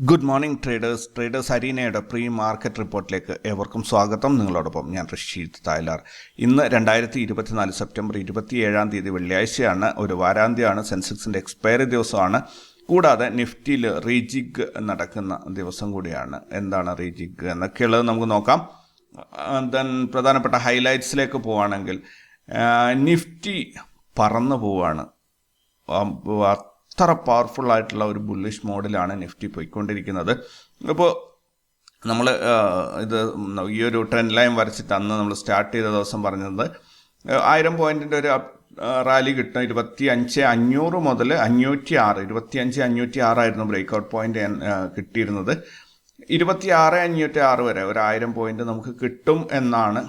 Good morning traders അരീനയുടെ pre market റിപ്പോർട്ടിലേക്ക് ഏവർക്കും സ്വാഗതം. നിങ്ങളോടൊപ്പം ഞാൻ റഷീദ് തായ്ലാർ. ഇന്ന് 2024 സെപ്റ്റംബർ 27 വെള്ളിയാഴ്ചയാണ്. ഒരു വാരാന്ത്യമാണ്. സെൻസെക്സിൻ്റെ എക്സ്പയറി ദിവസമാണ്. കൂടാതെ നിഫ്റ്റിയിൽ റീജിഗ് നടക്കുന്ന ദിവസം കൂടിയാണ്. എന്താണ് റീജിഗ് എന്നൊക്കെയുള്ളത് നമുക്ക് നോക്കാം. ദെൻ പ്രധാനപ്പെട്ട ഹൈലൈറ്റ്സിലേക്ക് പോവുകയാണെങ്കിൽ നിഫ്റ്റി പറന്നു പോവുകയാണ്. അത്ര പവർഫുൾ ആയിട്ടുള്ള ഒരു ബുള്ളിഷ് മോഡിലാണ് നിഫ്റ്റി പോയിക്കൊണ്ടിരിക്കുന്നത്. ഇപ്പോൾ നമ്മൾ ഈ ഒരു ട്രെൻഡ് ലൈൻ വരച്ചിട്ട് അന്ന് നമ്മൾ സ്റ്റാർട്ട് ചെയ്ത ദിവസം പറഞ്ഞത് 1000 പോയിന്റിൻ്റെ ഒരു റാലി കിട്ടും. 25,500 മുതൽ 506, 25,506 ആയിരുന്നു ബ്രേക്ക്ഔട്ട് പോയിന്റ് കിട്ടിയിരുന്നത്. 26,506 വരെ ഒരു 1000 പോയിന്റ് നമുക്ക് കിട്ടും എന്നാണ്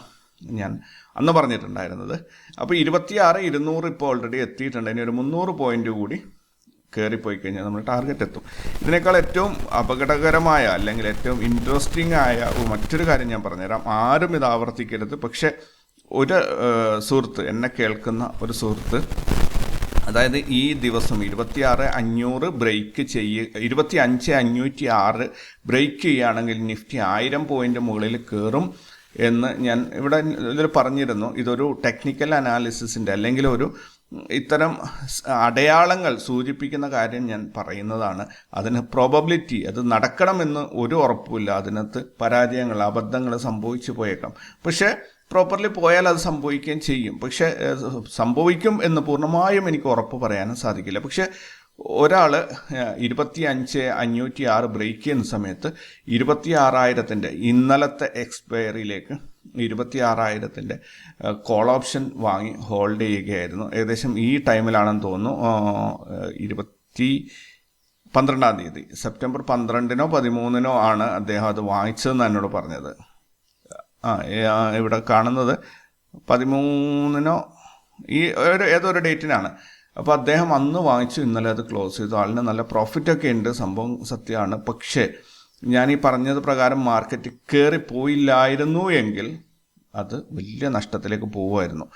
ഞാൻ അന്ന് പറഞ്ഞിട്ടുണ്ടായിരുന്നത്. അപ്പോൾ 26,200 ഇപ്പോൾ ഓൾറെഡി എത്തിയിട്ടുണ്ട്. ഇനി ഒരു 300 പോയിന്റ് കൂടി കയറിപ്പോയി കഴിഞ്ഞാൽ നമ്മൾ ടാർഗറ്റ് എത്തും. ഇതിനേക്കാൾ ഏറ്റവും അപകടകരമായ അല്ലെങ്കിൽ ഏറ്റവും ഇൻട്രസ്റ്റിംഗ് ആയ മറ്റൊരു കാര്യം ഞാൻ പറഞ്ഞുതരാം. ആരും ഇത് ആവർത്തിക്കരുത്. പക്ഷെ ഒരു സുഹൃത്ത്, എന്നെ കേൾക്കുന്ന ഒരു സുഹൃത്ത്, അതായത് ഈ ദിവസം 26,500 ബ്രേക്ക് 25,506 ബ്രേക്ക് ചെയ്യുകയാണെങ്കിൽ നിഫ്റ്റി 1000 പോയിന്റ് മുകളിൽ കയറും എന്ന് ഞാൻ ഇതിൽ പറഞ്ഞിരുന്നു. ഇതൊരു ടെക്നിക്കൽ അനാലിസിസിൻ്റെ അല്ലെങ്കിൽ ഒരു ഇത്തരം അടയാളങ്ങൾ സൂചിപ്പിക്കുന്ന കാര്യം ഞാൻ പറയുന്നതാണ്. അതിന് പ്രോബബിലിറ്റി, അത് നടക്കണമെന്ന് ഒരു ഉറപ്പുമില്ല. അതിനകത്ത് പരാജയങ്ങൾ, അബദ്ധങ്ങൾ സംഭവിച്ചു പോയേക്കാം. പക്ഷേ പ്രോപ്പർലി പോയാൽ അത് സംഭവിക്കുകയും ചെയ്യും. പക്ഷേ സംഭവിക്കും എന്ന് പൂർണ്ണമായും എനിക്ക് ഉറപ്പ് പറയാനും സാധിക്കില്ല. പക്ഷേ ഒരാൾ 25,506 ബ്രേക്ക് ചെയ്യുന്ന സമയത്ത് 26,000 ഇന്നലത്തെ എക്സ്പയറിയിലേക്ക് 26,000 കോൾ ഓപ്ഷൻ വാങ്ങി ഹോൾഡ് ചെയ്യുകയായിരുന്നു. ഏകദേശം ഈ ടൈമിലാണെന്ന് തോന്നുന്നു, 12 സെപ്റ്റംബർ 12-നോ 13-നോ ആണ് അദ്ദേഹം അത് വാങ്ങിച്ചതെന്ന് എന്നോട് പറഞ്ഞത്. ഇവിടെ കാണുന്നത് 13-നോ ഏതൊരു ഡേറ്റിനാണ്. അപ്പോൾ അദ്ദേഹം അന്ന് വാങ്ങിച്ചു, ഇന്നലെ അത് ക്ലോസ് ചെയ്തു. ആളിന് നല്ല പ്രോഫിറ്റൊക്കെ ഉണ്ട്, സംഭവം സത്യമാണ്. പക്ഷേ ഞാൻ ഈ പറഞ്ഞത് പ്രകാരം മാർക്കറ്റ് കയറിപ്പോയില്ലായിരുന്നു എങ്കിൽ അത് വലിയ നഷ്ടത്തിലേക്ക് പോകുമായിരുന്നു.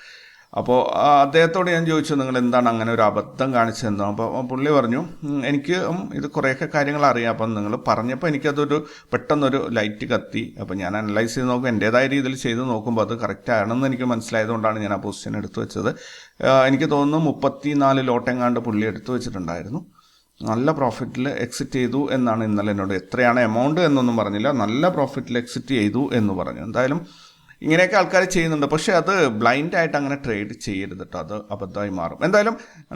അപ്പോൾ അദ്ദേഹത്തോട് ഞാൻ ചോദിച്ചു, നിങ്ങൾ എന്താണ് അങ്ങനെ ഒരു അബദ്ധം കാണിച്ചതെന്നോ? അപ്പോൾ പുള്ളി പറഞ്ഞു, എനിക്ക് ഇത് കുറേയൊക്കെ കാര്യങ്ങൾ അറിയാം. അപ്പം നിങ്ങൾ പറഞ്ഞപ്പോൾ എനിക്കതൊരു പെട്ടെന്നൊരു ലൈറ്റ് കത്തി. അപ്പോൾ ഞാൻ അനലൈസ് ചെയ്ത് നോക്കും, എൻ്റേതായ രീതിയിൽ ചെയ്ത് നോക്കുമ്പോൾ അത് കറക്റ്റ് ആണെന്ന് എനിക്ക് മനസ്സിലായതുകൊണ്ടാണ് ഞാൻ ആ പൊസിഷൻ എടുത്തു വെച്ചത്. എനിക്ക് തോന്നുന്നു 34 ലോട്ടെങ്ങാണ്ട് പുള്ളി എടുത്തു വെച്ചിട്ടുണ്ടായിരുന്നു. നല്ല പ്രോഫിറ്റിൽ എക്സിറ്റ് ചെയ്തു എന്നാണ് ഇന്നലെ എന്നോട്. എത്രയാണ് എമൗണ്ട് എന്നൊന്നും പറഞ്ഞില്ല, നല്ല പ്രോഫിറ്റിൽ എക്സിറ്റ് ചെയ്തു എന്ന് പറഞ്ഞു. എന്തായാലും ഇങ്ങനെയൊക്കെ ആൾക്കാർ ചെയ്യുന്നുണ്ട്. പക്ഷേ അത് ബ്ലൈൻഡായിട്ട് അങ്ങനെ ട്രേഡ് ചെയ്യരുത് കേട്ടോ, അത് അബദ്ധമായി മാറും. എന്തായാലും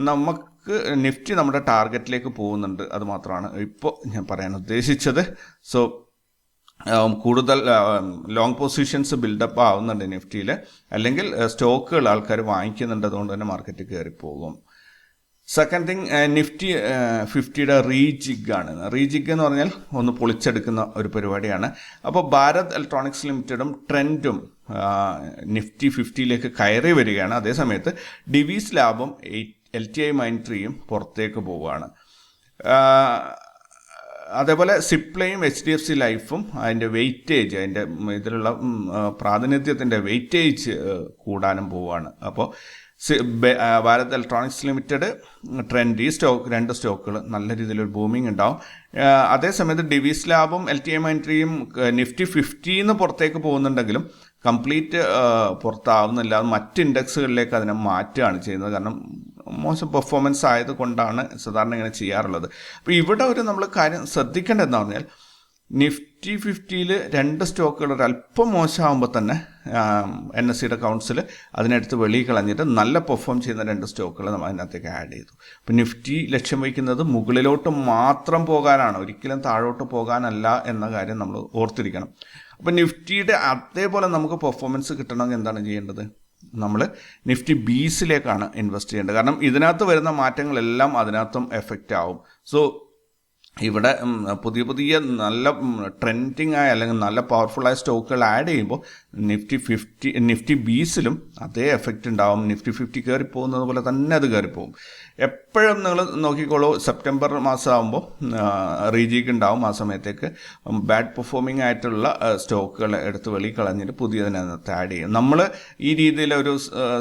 നമുക്ക് നിഫ്റ്റി നമ്മുടെ ടാർഗറ്റിലേക്ക് പോകുന്നുണ്ട്. അത് മാത്രമാണ് ഇപ്പോൾ ഞാൻ പറയാൻ ഉദ്ദേശിച്ചത്. സോ കൂടുതൽ ലോങ് പൊസിഷൻസ് ബിൽഡപ്പ് ആവുന്നുണ്ട് നിഫ്റ്റിയിൽ, അല്ലെങ്കിൽ സ്റ്റോക്കുകൾ ആൾക്കാർ വാങ്ങിക്കുന്നുണ്ട്. അതുകൊണ്ട് തന്നെ മാർക്കറ്റ് കയറിപ്പോകും. സെക്കൻഡ് തിങ്, നിഫ്റ്റി 50യുടെ റീജിഗ് ആണ്. റീജിഗ് എന്ന് പറഞ്ഞാൽ ഒന്ന് പൊളിച്ചെടുക്കുന്ന ഒരു പരിപാടിയാണ്. അപ്പോൾ ഭാരത് ഇലക്ട്രോണിക്സ് ലിമിറ്റഡും ട്രെൻഡും നിഫ്റ്റി 50യിലേക്ക് കയറി വരികയാണ്. അതേസമയത്ത് ഡിവീസ് ലാബും LTI മൈൻട്രിയും പുറത്തേക്ക് പോവുകയാണ്. അതേപോലെ സിപ്ലയും HDFC ലൈഫും അതിൻ്റെ വെയിറ്റേജ്, അതിൻ്റെ ഇതിലുള്ള പ്രാതിനിധ്യത്തിൻ്റെ വെയിറ്റേജ് കൂടാനും പോവുകയാണ്. അപ്പോൾ ഭാരത് ഇലക്ട്രോണിക്സ് ലിമിറ്റഡ്, ട്രെൻഡ്, ഈ രണ്ട് സ്റ്റോക്കുകൾ നല്ല രീതിയിലൊരു ബൂമിങ് ഉണ്ടാവും. അതേസമയത്ത് ഡിവീസ് ലാബും LTI മൈൻട്രിയും നിഫ്റ്റി 50ന്ന് പുറത്തേക്ക് പോകുന്നുണ്ടെങ്കിലും കംപ്ലീറ്റ് പുറത്താവുന്നില്ല. മറ്റ് ഇൻഡെക്സുകളിലേക്ക് അതിനെ മാറ്റുകയാണ് ചെയ്യുന്നത്. കാരണം മോശം പെർഫോമൻസ് ആയതുകൊണ്ടാണ് സാധാരണ ഇങ്ങനെ ചെയ്യാറുള്ളത്. അപ്പോൾ ഇവിടെ നമ്മൾ കാര്യം ശ്രദ്ധിക്കേണ്ടതെന്ന് പറഞ്ഞാൽ, നിഫ്റ്റി 50യിൽ 2 സ്റ്റോക്കുകൾ ഒരല്പം മോശമാകുമ്പോൾ തന്നെ NSEയുടെ കൗൺസിൽ അതിനടുത്ത് വെളിയിൽ കളഞ്ഞിട്ട് നല്ല പെർഫോം ചെയ്യുന്ന 2 സ്റ്റോക്കുകൾ നമ്മൾ അതിനകത്തേക്ക് ആഡ് ചെയ്തു. അപ്പോൾ നിഫ്റ്റി ലക്ഷ്യം വയ്ക്കുന്നത് മുകളിലോട്ട് മാത്രം പോകാനാണ്, ഒരിക്കലും താഴോട്ട് പോകാനല്ല എന്ന കാര്യം നമ്മൾ ഓർത്തിരിക്കണം. അപ്പോൾ നിഫ്റ്റിയുടെ അതേപോലെ നമുക്ക് പെർഫോമൻസ് കിട്ടണമെങ്കിൽ എന്താണ് ചെയ്യേണ്ടത്? നമ്മൾ നിഫ്റ്റി ബീസിലേക്കാണ് ഇൻവെസ്റ്റ് ചെയ്യേണ്ടത്. കാരണം ഇതിനകത്ത് വരുന്ന മാറ്റങ്ങളെല്ലാം അതിനകത്തും എഫക്റ്റ് ആവും. സോ ഇവിടെ പുതിയ നല്ല ട്രെൻഡിങ് ആയ അല്ലെങ്കിൽ നല്ല പവർഫുള്ളായ സ്റ്റോക്കുകൾ ആഡ് ചെയ്യുമ്പോൾ നിഫ്റ്റി ബീസിലും അതേ എഫക്റ്റ് ഉണ്ടാവും. നിഫ്റ്റി 50 കയറിപ്പോകുന്നത് പോലെ തന്നെ അത് കയറിപ്പോകും. എപ്പോഴും നിങ്ങൾ നോക്കിക്കോളൂ, സെപ്റ്റംബർ മാസമാകുമ്പോൾ റീജിക്ക് ഉണ്ടാവും. ആ സമയത്തേക്ക് ബാഡ് പെർഫോമിംഗ് ആയിട്ടുള്ള സ്റ്റോക്കുകൾ എടുത്ത് വെളിയിൽ കളഞ്ഞിട്ട് പുതിയതിനകത്ത് ആഡ് ചെയ്യും. നമ്മൾ ഈ രീതിയിലൊരു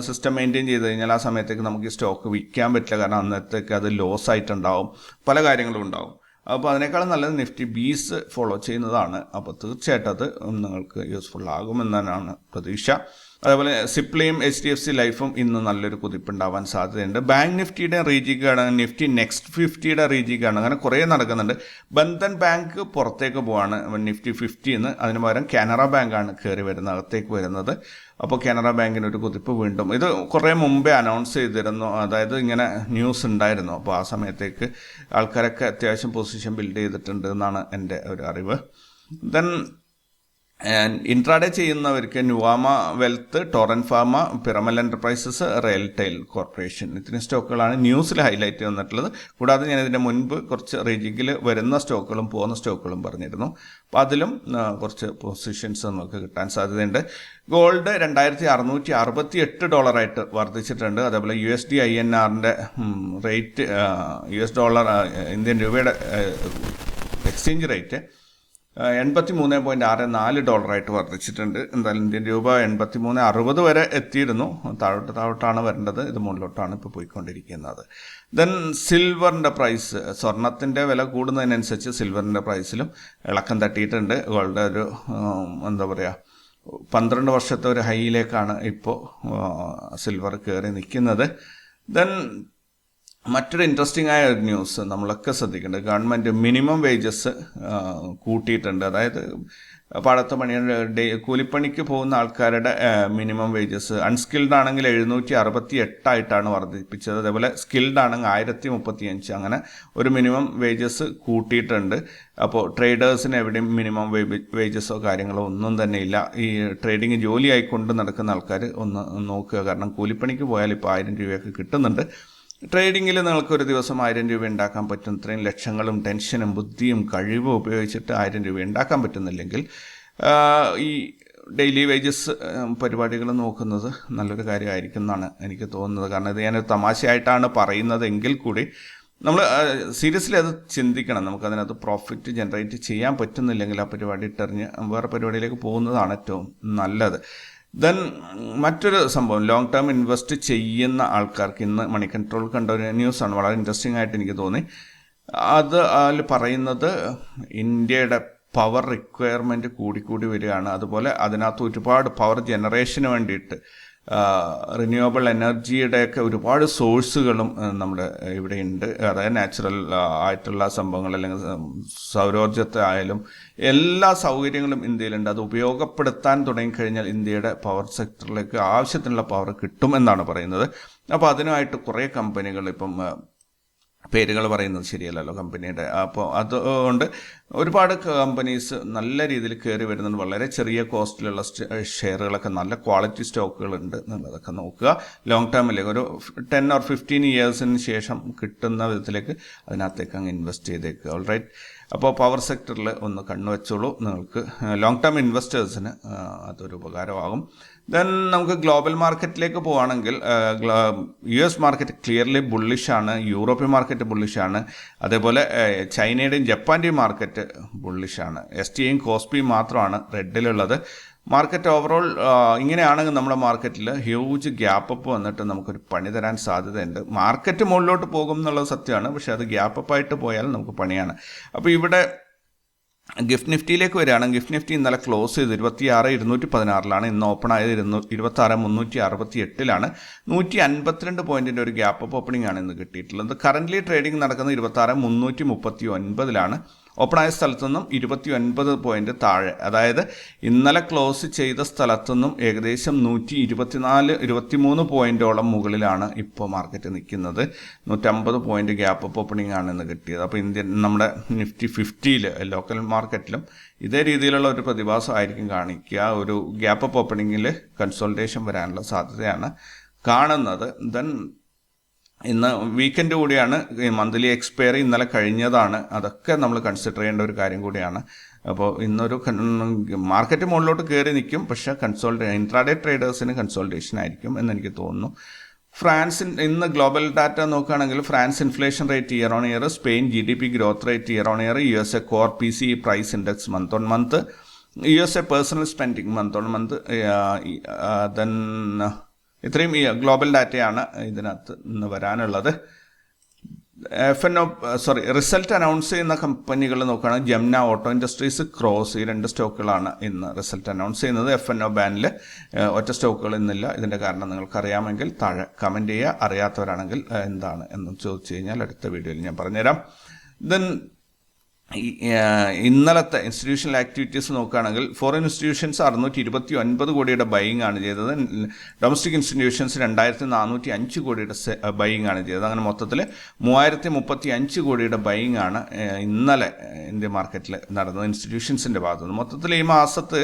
സിസ്റ്റം മെയിൻറ്റെയിൻ ചെയ്ത് കഴിഞ്ഞാൽ ആ സമയത്തേക്ക് നമുക്ക് ഈ സ്റ്റോക്ക് വിൽക്കാൻ പറ്റില്ല. കാരണം അന്നത്തേക്ക് അത് ലോസ് ആയിട്ടുണ്ടാവും, പല കാര്യങ്ങളും ഉണ്ടാവും. അപ്പോൾ അതിനേക്കാളും നല്ലത് നിഫ്റ്റി ബീസ് ഫോളോ ചെയ്യുന്നതാണ്. അപ്പോൾ തീർച്ചയായിട്ടും അത് നിങ്ങൾക്ക് യൂസ്ഫുൾ ആകുമെന്നാണ് പ്രതീക്ഷ. അതേപോലെ സിപ്ലയും HDFC ലൈഫും ഇന്ന് നല്ലൊരു കുതിപ്പുണ്ടാവാൻ സാധ്യതയുണ്ട്. ബാങ്ക് നിഫ്റ്റിയുടെ റീജിക്കാണ്, നിഫ്റ്റി നെക്സ്റ്റ് 50യുടെ റീജിക്കാണ്, അങ്ങനെ കുറേ നടക്കുന്നുണ്ട്. ബന്ധൻ ബാങ്ക് പുറത്തേക്ക് പോവാണ് നിഫ്റ്റി 50ന്ന്. അതിന് പകരം കാനറ ബാങ്കാണ് കയറി വരുന്നത്, അകത്തേക്ക് വരുന്നത്. അപ്പോൾ കാനറ ബാങ്കിനൊരു കുതിപ്പ് വീണ്ടും, ഇത് കുറേ മുമ്പേ അനൗൺസ് ചെയ്തിരുന്നു, അതായത് ഇങ്ങനെ ന്യൂസ് ഉണ്ടായിരുന്നു. അപ്പോൾ ആ സമയത്തേക്ക് ആൾക്കാരൊക്കെ അത്യാവശ്യം പൊസിഷൻ ബിൽഡ് ചെയ്തിട്ടുണ്ട് എന്നാണ് എൻ്റെ ഒരു അറിവ്. ദെൻ ഇൻട്രാഡേ ചെയ്യുന്നവർക്ക് Nuvama wealth, Torrent pharma, Piramal enterprises, RailTel corporation, ഇത്രയും സ്റ്റോക്കുകളാണ് ന്യൂസിൽ ഹൈലൈറ്റ് വന്നിട്ടുള്ളത്. കൂടാതെ ഞാൻ ഇതിൻ്റെ മുൻപ് കുറച്ച് റേഞ്ചിങ്ങിൽ വരുന്ന സ്റ്റോക്കുകളും പോകുന്ന സ്റ്റോക്കുകളും പറഞ്ഞിരുന്നു. അപ്പോൾ അതിലും കുറച്ച് പൊസിഷൻസ് നമുക്ക് കിട്ടാൻ സാധ്യതയുണ്ട്. ഗോൾഡ് $2,668 വർദ്ധിച്ചിട്ടുണ്ട്. അതേപോലെ USD INRൻ്റെ റേറ്റ്, $, ഇന്ത്യൻ രൂപയുടെ എക്സ്ചേഞ്ച് റേറ്റ് $83.64 വർദ്ധിച്ചിട്ടുണ്ട്. എന്തായാലും ഇന്ത്യൻ രൂപ 83.60 വരെ എത്തിയിരുന്നു. താഴോട്ടാണ് വരേണ്ടത്, ഇത് മുകളിലോട്ടാണ് ഇപ്പോൾ പോയിക്കൊണ്ടിരിക്കുന്നത്. ദെൻ സിൽവറിൻ്റെ പ്രൈസ്, സ്വർണത്തിൻ്റെ വില കൂടുന്നതിനനുസരിച്ച് സിൽവറിൻ്റെ പ്രൈസിലും ഇളക്കം തട്ടിയിട്ടുണ്ട്. ഗോൾഡ് ഒരു 12 വർഷത്തെ ഒരു ഹൈയിലേക്കാണ് ഇപ്പോൾ സിൽവർ കയറി നിൽക്കുന്നത്. ദെൻ മറ്റൊരു ഇൻട്രസ്റ്റിംഗ് ആയ ഒരു ന്യൂസ് നമ്മളൊക്കെ ശ്രദ്ധിക്കേണ്ടത്, ഗവൺമെൻറ് മിനിമം വേജസ് കൂട്ടിയിട്ടുണ്ട്. അതായത് പാടത്ത് കൂലിപ്പണിക്ക് പോകുന്ന ആൾക്കാരുടെ മിനിമം വേജസ് അൺസ്കിൽഡ് ആണെങ്കിൽ 768 വർദ്ധിപ്പിച്ചത്. അതേപോലെ സ്കിൽഡ് ആണെങ്കിൽ 1035, അങ്ങനെ ഒരു മിനിമം വേജസ് കൂട്ടിയിട്ടുണ്ട്. അപ്പോൾ ട്രേഡേഴ്സിന് എവിടെയും മിനിമം വേജസോ കാര്യങ്ങളോ ഒന്നും തന്നെ ഇല്ല. ഈ ട്രേഡിങ് ജോലിയായിക്കൊണ്ട് നടക്കുന്ന ആൾക്കാർ ഒന്ന് നോക്കുക, കാരണം കൂലിപ്പണിക്ക് പോയാൽ ഇപ്പോൾ 1000 രൂപയൊക്കെ കിട്ടുന്നുണ്ട്. ട്രേഡിങ്ങിൽ നിങ്ങൾക്ക് ഒരു ദിവസം 1000 രൂപ ഉണ്ടാക്കാൻ പറ്റും. ഇത്രയും ലക്ഷങ്ങളും ടെൻഷനും ബുദ്ധിയും കഴിവും ഉപയോഗിച്ചിട്ട് 1000 രൂപ ഉണ്ടാക്കാൻ പറ്റുന്നില്ലെങ്കിൽ ഈ ഡെയിലി വേജസ് പരിപാടികൾ നോക്കുന്നത് നല്ലൊരു കാര്യമായിരിക്കും എന്നാണ് എനിക്ക് തോന്നുന്നത്. കാരണം ഇത് ഞാനൊരു തമാശയായിട്ടാണ് പറയുന്നത് എങ്കിൽ കൂടി നമ്മൾ സീരിയസ്ലി അത് ചിന്തിക്കണം. നമുക്കതിനകത്ത് പ്രോഫിറ്റ് ജനറേറ്റ് ചെയ്യാൻ പറ്റുന്നില്ലെങ്കിൽ ആ പരിപാടി ഇട്ടെറിഞ്ഞ് വേറെ പരിപാടിയിലേക്ക് പോകുന്നതാണ് ഏറ്റവും നല്ലത്. ദെൻ മറ്റൊരു സംഭവം, ലോങ് ടേം ഇൻവെസ്റ്റ് ചെയ്യുന്ന ആൾക്കാർക്ക് ഇന്ന് മണി കൺട്രോൾ കണ്ട ഒരു ന്യൂസാണ്, വളരെ ഇൻട്രസ്റ്റിംഗ് ആയിട്ട് എനിക്ക് തോന്നി. അതിൽ പറയുന്നത് ഇന്ത്യയുടെ പവർ റിക്വയർമെൻറ്റ് കൂടിക്കൂടി വരികയാണ്. അതുപോലെ അതിനകത്ത് ഒരുപാട് പവർ ജനറേഷന് വേണ്ടിയിട്ട് റിന്യൂവബിൾ എനർജിയുടെയൊക്കെ ഒരുപാട് സോഴ്സുകളും നമ്മുടെ ഇവിടെ ഉണ്ട്. അതായത് നാച്ചുറൽ ആയിട്ടുള്ള സംഭവങ്ങൾ, അല്ലെങ്കിൽ സൗരോർജ്ജത്തെ ആയാലും എല്ലാ സൗകര്യങ്ങളും ഇന്ത്യയിലുണ്ട്. അത് ഉപയോഗപ്പെടുത്താൻ തുടങ്ങിക്കഴിഞ്ഞാൽ ഇന്ത്യയുടെ പവർ സെക്ടറിലേക്ക് ആവശ്യത്തിനുള്ള പവർ കിട്ടുമെന്നാണ് പറയുന്നത്. അപ്പോൾ അതിനായിട്ട് കുറേ കമ്പനികൾ, ഇപ്പം പേരുകൾ പറയുന്നത് ശരിയല്ലല്ലോ കമ്പനിയുടെ, അപ്പോൾ അതുകൊണ്ട് ഒരുപാട് കമ്പനീസ് നല്ല രീതിയിൽ കയറി വരുന്നുണ്ട്. വളരെ ചെറിയ കോസ്റ്റിലുള്ള ഷെയറുകളൊക്കെ, നല്ല ക്വാളിറ്റി സ്റ്റോക്കുകളുണ്ട് എന്നുള്ളതൊക്കെ നോക്കുക. ലോങ് ടേമിലേക്ക് ഒരു 10 or 15 ഇയേഴ്സിന് ശേഷം കിട്ടുന്ന വിധത്തിലേക്ക് അതിനകത്തേക്ക് അങ്ങ് ഇൻവെസ്റ്റ് ചെയ്തേക്കുക. ഓൾറൈറ്റ്. അപ്പോൾ പവർ സെക്ടറിൽ ഒന്ന് കണ്ണുവെച്ചോളൂ, നിങ്ങൾക്ക് ലോങ് ടേം ഇൻവെസ്റ്റേഴ്സിന് അതൊരു ഉപകാരമാകും. ദെൻ നമുക്ക് ഗ്ലോബൽ മാർക്കറ്റിലേക്ക് പോവുകയാണെങ്കിൽ US മാർക്കറ്റ് ക്ലിയർലി ബുള്ളിഷാണ്, യൂറോപ്യൻ മാർക്കറ്റ് ബുള്ളിഷാണ്, അതേപോലെ ചൈനയുടെയും ജപ്പാൻ്റെയും മാർക്കറ്റ് ബുള്ളിഷാണ്. STIയും കോസ്പിയും മാത്രമാണ് റെഡിലുള്ളത്. മാർക്കറ്റ് ഓവറോൾ ഇങ്ങനെയാണെങ്കിൽ നമ്മുടെ മാർക്കറ്റിൽ ഹ്യൂജ് ഗ്യാപ്പ് അപ്പ് വന്നിട്ട് നമുക്കൊരു പണി തരാൻ സാധ്യതയുണ്ട്. മാർക്കറ്റ് മുകളിലോട്ട് പോകും എന്നുള്ളത് സത്യമാണ്, പക്ഷേ അത് ഗ്യാപ്പ് അപ്പ് ആയിട്ട് പോയാൽ നമുക്ക് പണിയാണ്. അപ്പോൾ ഇവിടെ ഗിഫ്റ്റ് നിഫ്റ്റിയിലേക്ക് വരികയാണെങ്കിൽ ഗിഫ്റ്റ് നിഫ്റ്റി ഇന്നലെ ക്ലോസ് ചെയ്ത് 26,216 ഇന്ന് ഓപ്പൺ ആയത് 26,368 152 പോയിന്റിൻ്റെ ഒരു ഗ്യാപ്പ് അപ്പ് ഓപ്പണിംഗ് ആണ് ഇന്ന് കിട്ടിയിട്ടുള്ളത്. കറൻ്റ്ലി ട്രേഡിംഗ് നടക്കുന്നത് 26,339 ഓപ്പൺ ആയ സ്ഥലത്തുനിന്നും 29 പോയിന്റ് താഴെ. അതായത് ഇന്നലെ ക്ലോസ് ചെയ്ത സ്ഥലത്തുനിന്നും ഏകദേശം 123 പോയിന്റോളം മുകളിലാണ് ഇപ്പോൾ മാർക്കറ്റ് നിൽക്കുന്നത്. 150 പോയിന്റ് ഗ്യാപ്പ് അപ്പ് ഓപ്പണിംഗ് ആണ് ഇന്ന് കിട്ടിയത്. അപ്പോൾ നമ്മുടെ നിഫ്റ്റി 50 ലോക്കൽ മാർക്കറ്റിലും ഇതേ രീതിയിലുള്ള ഒരു പ്രതിഭാസമായിരിക്കും കാണിക്കുക. ഒരു ഗ്യാപ്പ് അപ്പ് ഓപ്പണിങ്ങിൽ കൺസോൾട്ടേഷൻ വരാനുള്ള സാധ്യതയാണ് കാണുന്നത്. ദെൻ ഇന്ന് വീക്കെൻഡ് കൂടിയാണ്, മന്ത്ലി എക്സ്പയറി ഇന്നലെ കഴിഞ്ഞതാണ്. അതൊക്കെ നമ്മൾ കൺസിഡർ ചെയ്യേണ്ട ഒരു കാര്യം കൂടിയാണ്. അപ്പോൾ ഇന്നൊരു മാർക്കറ്റ് മുകളിലോട്ട് കയറി നിൽക്കും, പക്ഷേ ഇൻട്രാഡേ ട്രേഡേഴ്സിന് കൺസോൾട്ടേഷൻ ആയിരിക്കും എന്നെനിക്ക് തോന്നുന്നു. ഇന്ന് ഗ്ലോബൽ ഡാറ്റ നോക്കുകയാണെങ്കിൽ France inflation rate year on year, Spain GDP growth rate year on year, USA core PCE price index month on month, USA personal spending month on month. Then ഇത്രയും global ഡാറ്റയാണ് ഇതിനകത്ത് ഇന്ന് വരാനുള്ളത്. Result announce ചെയ്യുന്ന കമ്പനികൾ നോക്കുകയാണെങ്കിൽ ജംന auto industries, cross, ഈ 2 സ്റ്റോക്കുകളാണ് ഇന്ന് റിസൾട്ട് അനൗൺസ് ചെയ്യുന്നത്. FNO ബാനിൽ ഒറ്റ സ്റ്റോക്കുകൾ ഇന്നില്ല. ഇതിൻ്റെ കാരണം നിങ്ങൾക്കറിയാമെങ്കിൽ താഴെ കമൻറ്റ് ചെയ്യുക. അറിയാത്തവരാണെങ്കിൽ എന്താണ് എന്ന് ചോദിച്ചു കഴിഞ്ഞാൽ അടുത്ത വീഡിയോയിൽ ഞാൻ പറഞ്ഞുതരാം. ദെൻ ഇന്നലത്തെ ഇൻസ്റ്റിറ്റ്യൂഷണൽ ആക്ടിവിറ്റീസ് നോക്കുകയാണെങ്കിൽ ഫോറിൻ ഇൻസ്റ്റിറ്റ്യൂഷൻസ് 629 കോടിയുടെ ബൈയിങ് ആണ് ചെയ്തത്. ഡൊമസ്റ്റിക് ഇൻസ്റ്റിറ്റ്യൂഷൻസ് 2405 കോടിയുടെ ബൈയിങ് ആണ് ചെയ്തത്. അങ്ങനെ മൊത്തത്തിൽ 3035 കോടിയുടെ ബൈയിങ് ആണ് ഇന്നലെ ഇന്ത്യൻ മാർക്കറ്റിൽ നടന്നത് ഇൻസ്റ്റിറ്റ്യൂഷൻസിൻ്റെ ഭാഗത്തുനിന്ന്. മൊത്തത്തിൽ ഈ മാസത്ത്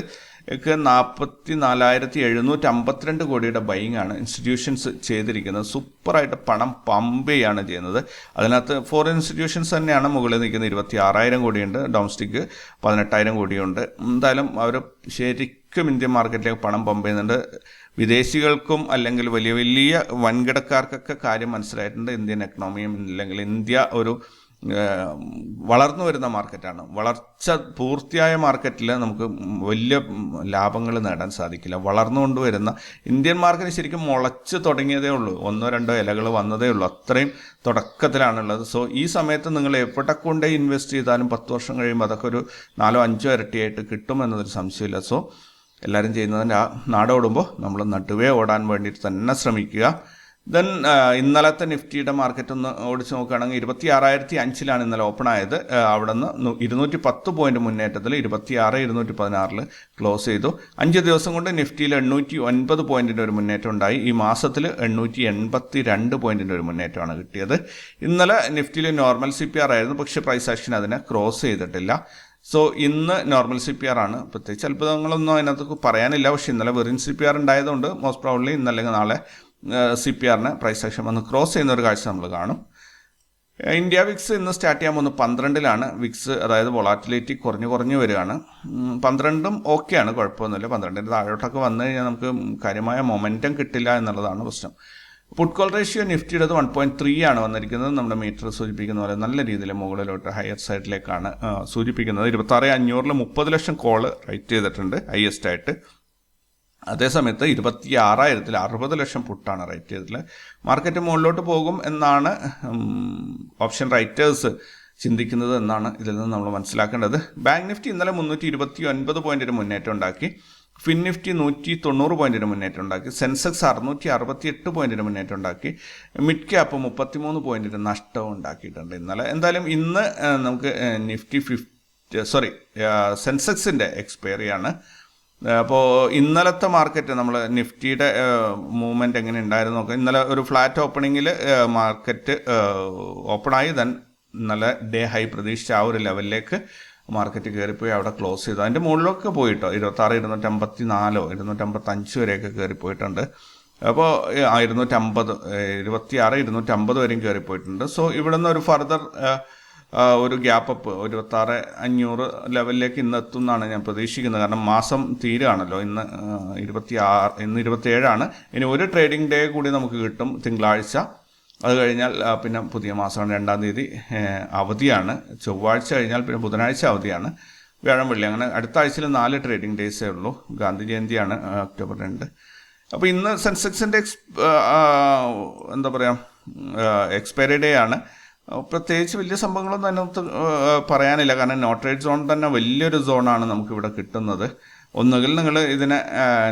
44,752 കോടിയുടെ ബൈയിങ് ആണ് ഇൻസ്റ്റിറ്റ്യൂഷൻസ് ചെയ്തിരിക്കുന്നത്. സൂപ്പറായിട്ട് പണം പമ്പ് ചെയ്യാണ് ചെയ്യുന്നത്. അതിനകത്ത് ഫോറിൻ ഇൻസ്റ്റിറ്റ്യൂഷൻസ് തന്നെയാണ് മുകളിൽ നിൽക്കുന്നത്. 26,000 കോടിയുണ്ട്, ഡൊമസ്റ്റിക് 18,000 കോടിയുണ്ട്. എന്തായാലും അവർ ശരിക്കും ഇന്ത്യൻ മാർക്കറ്റിലേക്ക് പണം പമ്പ് ചെയ്യുന്നുണ്ട്. വിദേശികൾക്കും അല്ലെങ്കിൽ വലിയ വലിയ വൻകിടക്കാർക്കൊക്കെ കാര്യം മനസ്സിലായിട്ടുണ്ട്. ഇന്ത്യൻ എക്കണോമിയും അല്ലെങ്കിൽ ഇന്ത്യ ഒരു വളർന്നു വരുന്ന മാർക്കറ്റാണ്. വളർച്ച പൂർത്തിയായ മാർക്കറ്റിൽ നമുക്ക് വലിയ ലാഭങ്ങൾ നേടാൻ സാധിക്കില്ല. വളർന്നുകൊണ്ടുവരുന്ന ഇന്ത്യൻ മാർക്കറ്റ് ശരിക്കും മുളച്ച് തുടങ്ങിയതേ ഉള്ളൂ. 1-2 ഇലകൾ വന്നതേ ഉള്ളൂ. അത്രയും തുടക്കത്തിലാണുള്ളത്. സോ ഈ സമയത്ത് നിങ്ങൾ എവിടെ കൊണ്ടേ ഇൻവെസ്റ്റ് ചെയ്താലും 10 വർഷം കഴിയുമ്പോൾ അതൊക്കെ ഒരു 4-5 ഇരട്ടിയായിട്ട് കിട്ടുമെന്നതൊരു സംശയമില്ല. സോ എല്ലാവരും ചെയ്യുന്നതിൻ്റെ നാടോടുമ്പോൾ നമ്മൾ നടുവേ ഓടാൻ വേണ്ടിയിട്ട് തന്നെ ശ്രമിക്കുക. ദെൻ ഇന്നലത്തെ നിഫ്റ്റിയുടെ മാർക്കറ്റ് ഒന്ന് ഓടിച്ച് നോക്കുകയാണെങ്കിൽ 26,005 ഇന്നലെ ഓപ്പൺ ആയത്. അവിടെ നിന്ന് 210 പോയിന്റ് മുന്നേറ്റത്തിൽ 26,216 ക്ലോസ് ചെയ്തു. 5 ദിവസം കൊണ്ട് നിഫ്റ്റിയിൽ 809 പോയിന്റിൻ്റെ ഒരു മുന്നേറ്റം ഉണ്ടായി. ഈ മാസത്തിൽ 882 പോയിന്റിൻ്റെ ഒരു മുന്നേറ്റമാണ് കിട്ടിയത്. ഇന്നലെ നിഫ്റ്റിയിൽ നോർമൽ CPR ആയിരുന്നു, പക്ഷേ പ്രൈസ് ആക്ഷൻ അതിനെ ക്രോസ് ചെയ്തിട്ടില്ല. സോ ഇന്ന് നോർമൽ CPR ആണ്. പ്രത്യേകിച്ച് അത്ഭുതങ്ങളൊന്നും അതിനകത്ത് പറയാനില്ല. പക്ഷേ ഇന്നലെ വെറിൻ CPR ഉണ്ടായതുകൊണ്ട് മോസ്റ്റ് പ്രോബ്ലി ഇന്നല്ലെങ്കിൽ നാളെ CPRന് പ്രൈസ് ആക്ഷൻ വന്ന് ക്രോസ് ചെയ്യുന്ന ഒരു കാഴ്ച നമ്മൾ കാണും. ഇന്ത്യ വിക്സ് ഇന്ന് സ്റ്റാർട്ട് ചെയ്യാൻ പോകുന്നത് 12-ലാണ്. വിക്സ് അതായത് വൊളാറ്റിലിറ്റി കുറഞ്ഞു വരികയാണ്. 12ഉം ഓക്കെയാണ്, കുഴപ്പമൊന്നുമില്ല. 12ന് താഴോട്ടൊക്കെ വന്നു കഴിഞ്ഞാൽ നമുക്ക് കാര്യമായ മൊമെൻറ്റം കിട്ടില്ല എന്നുള്ളതാണ് പ്രശ്നം. പുട്ട് കോൾ റേഷ്യോ നിഫ്റ്റിയുടേത് 1.3 ആണ് വന്നിരിക്കുന്നത്. നമ്മുടെ മീറ്റർ സൂചിപ്പിക്കുന്ന പോലെ നല്ല രീതിയിൽ മുകളിലോട്ട് ഹയർ സൈഡിലേക്കാണ് സൂചിപ്പിക്കുന്നത്. 26,500 30 ലക്ഷം കോള് റൈറ്റ് ചെയ്തിട്ടുണ്ട് ഹയസ്റ്റ് ആയിട്ട്. അതേസമയത്ത് 26,000 60 ലക്ഷം പുട്ടാണ് റൈറ്റ് ചെയ്തിട്ടുള്ളത്. മാർക്കറ്റ് മുകളിലോട്ട് പോകും എന്നാണ് ഓപ്ഷൻ റൈറ്റേഴ്സ് ചിന്തിക്കുന്നത് എന്നാണ് ഇതിൽ നിന്ന് നമ്മൾ മനസ്സിലാക്കേണ്ടത്. ബാങ്ക് നിഫ്റ്റി ഇന്നലെ 329 പോയിന്റിന് മുന്നേറ്റം ഉണ്ടാക്കി. ഫിൻ നിഫ്റ്റി 190 പോയിന്റിന് മുന്നേറ്റം ഉണ്ടാക്കി. സെൻസെക്സ് 668 പോയിന്റിന് മുന്നേറ്റം ഉണ്ടാക്കി. മിഡ് ക്യാപ്പ് 33 പോയിന്റിന് നഷ്ടവും ഉണ്ടാക്കിയിട്ടുണ്ട് ഇന്നലെ. എന്തായാലും ഇന്ന് നമുക്ക് സെൻസെക്സിൻ്റെ എക്സ്പയറിയാണ്. അപ്പോൾ ഇന്നലത്തെ മാർക്കറ്റ് നമ്മൾ നിഫ്റ്റിയുടെ മൂവ്മെൻറ്റ് എങ്ങനെ ഉണ്ടായിരുന്നു നോക്കാം. ഇന്നലെ ഒരു ഫ്ലാറ്റ് ഓപ്പണിങ്ങിൽ മാർക്കറ്റ് ഓപ്പണായി. ദെൻ ഇന്നലെ ഡേ ഹൈ പ്രതീക്ഷിച്ച ആ ഒരു ലെവലിലേക്ക് മാർക്കറ്റ് കയറിപ്പോയി അവിടെ ക്ലോസ് ചെയ്തു. അതിൻ്റെ മുകളിലൊക്കെ പോയിട്ടോ 26,254 255 വരെയൊക്കെ കയറിപ്പോയിട്ടുണ്ട്. അപ്പോൾ 250 26,250 വരെയും കയറിപ്പോയിട്ടുണ്ട്. സോ ഇവിടെ നിന്ന് ഒരു ഫർദർ ഒരു ഗ്യാപ്പ് അപ്പ് 26,500 ലെവലിലേക്ക് ഇന്ന് എത്തും എന്നാണ് ഞാൻ പ്രതീക്ഷിക്കുന്നത്. കാരണം മാസം തീരുകയാണല്ലോ. ഇന്ന് 27 ഇനി ഒരു ട്രേഡിംഗ് ഡേ കൂടി നമുക്ക് കിട്ടും തിങ്കളാഴ്ച. അത് കഴിഞ്ഞാൽ പിന്നെ പുതിയ മാസമാണ്. 2-ാം തീയതി അവധിയാണ്. ചൊവ്വാഴ്ച കഴിഞ്ഞാൽ പിന്നെ ബുധനാഴ്ച അവധിയാണ്. വ്യാഴം വെള്ളി അങ്ങനെ അടുത്ത ആഴ്ചയിൽ 4 ട്രേഡിംഗ് ഡേയ്സേ ഉള്ളൂ. ഗാന്ധി ജയന്തിയാണ് ഒക്ടോബർ 2. അപ്പോൾ ഇന്ന് സെൻസെക്സിൻ്റെ എക്സ്പയറി ഡേ ആണ്. പ്രത്യേകിച്ച് വലിയ സംഭവങ്ങളൊന്നും അതിനകത്ത് പറയാനില്ല. കാരണം നോട്രേഡ് സോൺ തന്നെ വലിയൊരു സോണാണ് നമുക്കിവിടെ കിട്ടുന്നത്. ഒന്നുകിൽ നിങ്ങൾ ഇതിനെ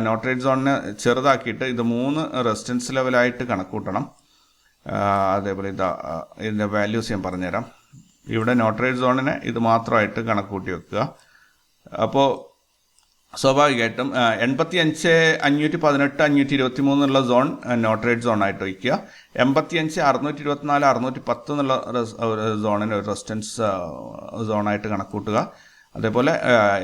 നോട്രേഡ് സോണിനെ ചെറുതാക്കിയിട്ട് ഇത് 3 റെസിസ്റ്റൻസ് ലെവലായിട്ട് കണക്കൂട്ടണം. അതേപോലെ ഇതിൻ്റെ വാല്യൂസ് ഞാൻ പറഞ്ഞുതരാം. ഇവിടെ നോട്രേഡ് സോണിനെ ഇത് മാത്രമായിട്ട് കണക്കൂട്ടി വെക്കുക. അപ്പോൾ സ്വാഭാവികമായിട്ടും 85,518 523 എന്നുള്ള സോൺ നോട്രേഡ് സോണായിട്ട് വയ്ക്കുക. 85 624 610 എന്നുള്ള സോണിന് ഒരു റെസിസ്റ്റൻസ് സോണായിട്ട് കണക്കൂട്ടുക. അതേപോലെ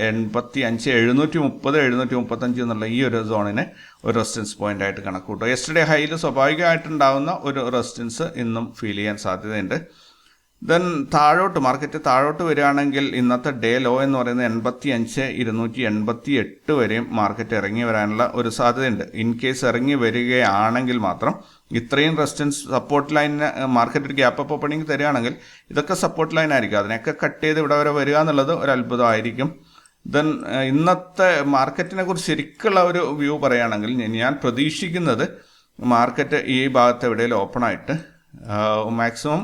85 730 735 എന്നുള്ള ഈ ഒരു സോണിനെ ഒരു റെസിസ്റ്റൻസ് പോയിന്റ് ആയിട്ട് കണക്കൂട്ടുക. യെസ്റ്റർഡേ ഹൈയിൽ സ്വാഭാവികമായിട്ടുണ്ടാകുന്ന ഒരു റെസിസ്റ്റൻസ് ഇന്നും ഫീൽ ചെയ്യാൻ സാധ്യതയുണ്ട്. ദെൻ മാർക്കറ്റ് താഴോട്ട് വരികയാണെങ്കിൽ ഇന്നത്തെ ഡേ ലോ എന്ന് പറയുന്നത് 85,288 വരെയും മാർക്കറ്റ് ഇറങ്ങി വരാനുള്ള ഒരു സാധ്യതയുണ്ട്. ഇൻ കേസ് ഇറങ്ങി വരികയാണെങ്കിൽ മാത്രം ഇത്രയും റെസിസ്റ്റൻസ് സപ്പോർട്ട് ലൈനിന് മാർക്കറ്റ് ഒരു ഗ്യാപ്പ് അപ്പ് ഓപ്പണിംഗ് തരികയാണെങ്കിൽ ഇതൊക്കെ സപ്പോർട്ട് ലൈൻ ആയിരിക്കും. അതിനൊക്കെ കട്ട് ചെയ്ത് ഇവിടെ വരെ വരിക എന്നുള്ളത് ഒരു അത്ഭുതമായിരിക്കും. ദെൻ ഇന്നത്തെ മാർക്കറ്റിനെ കുറിച്ച് ശരിക്കുള്ള ഒരു വ്യൂ പറയുകയാണെങ്കിൽ ഞാൻ പ്രതീക്ഷിക്കുന്നത് മാർക്കറ്റ് ഈ ഭാഗത്ത് എവിടെയെങ്കിലും ഓപ്പണായിട്ട് മാക്സിമം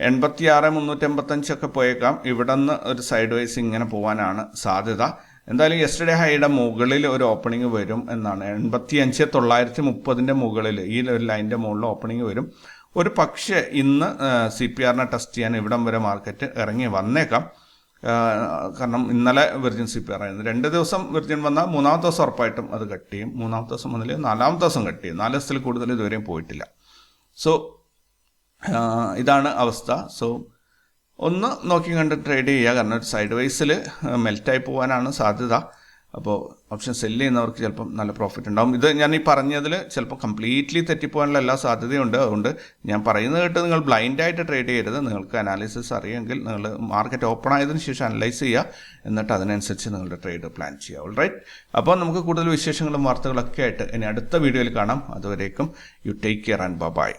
86,385 പോയേക്കാം. ഇവിടെ നിന്ന് ഒരു സൈഡ് വൈസ് ഇങ്ങനെ പോകാനാണ് സാധ്യത. എന്തായാലും യെസ്റ്റർഡേ ഹൈയുടെ മുകളിൽ ഒരു ഓപ്പണിംഗ് വരും എന്നാണ്. 85,930 മുകളിൽ ഈ ഒരു ലൈനിൻ്റെ മുകളിൽ ഓപ്പണിംഗ് വരും. ഒരു പക്ഷേ ഇന്ന് CPRനെ ടെസ്റ്റ് ചെയ്യാൻ ഇവിടം വരെ മാർക്കറ്റ് ഇറങ്ങി വന്നേക്കാം. കാരണം ഇന്നലെ വിർജിൻ CPR ആയിരുന്നു. 2 ദിവസം വിർജിൻ വന്നാൽ 3-ാമത്തെ ദിവസം ഉറപ്പായിട്ടും അത് കട്ട് ചെയ്യും. 3-ാമത്തെ ദിവസം മുതൽ 4-ാമത്തെ ദിവസം കട്ട് ചെയ്യും. 4 ദിവസത്തിൽ കൂടുതൽ ഇതുവരെയും പോയിട്ടില്ല. സോ ഇതാണ് അവസ്ഥ. സോ ഒന്ന് നോക്കി കണ്ട് ട്രേഡ് ചെയ്യുക. കാരണം ഒരു സൈഡ് വൈസിൽ മെൽറ്റായി പോകാനാണ് സാധ്യത. അപ്പോൾ ഓപ്ഷൻ സെല്ല് ചെയ്യുന്നവർക്ക് ചിലപ്പം നല്ല പ്രോഫിറ്റ് ഉണ്ടാകും. ഇത് ഞാൻ ഈ പറഞ്ഞതിൽ ചിലപ്പോൾ കംപ്ലീറ്റ്ലി തെറ്റിപ്പോകാനുള്ള എല്ലാ സാധ്യതയുണ്ട്. അതുകൊണ്ട് ഞാൻ പറയുന്നത് കേട്ട് നിങ്ങൾ ബ്ലൈൻഡായിട്ട് ട്രേഡ് ചെയ്യരുത്. നിങ്ങൾക്ക് അനാലിസിസ് അറിയുമെങ്കിൽ നിങ്ങൾ മാർക്കറ്റ് ഓപ്പൺ ആയതിനു ശേഷം അനലൈസ് ചെയ്യുക. എന്നിട്ട് അതിനനുസരിച്ച് നിങ്ങളുടെ ട്രേഡ് പ്ലാൻ ചെയ്യുക. All right. അപ്പോൾ നമുക്ക് കൂടുതൽ വിശേഷങ്ങളും വാർത്തകളൊക്കെ ആയിട്ട് ഇനി അടുത്ത വീഡിയോയിൽ കാണാം. അതുവരേക്കും you take care and by.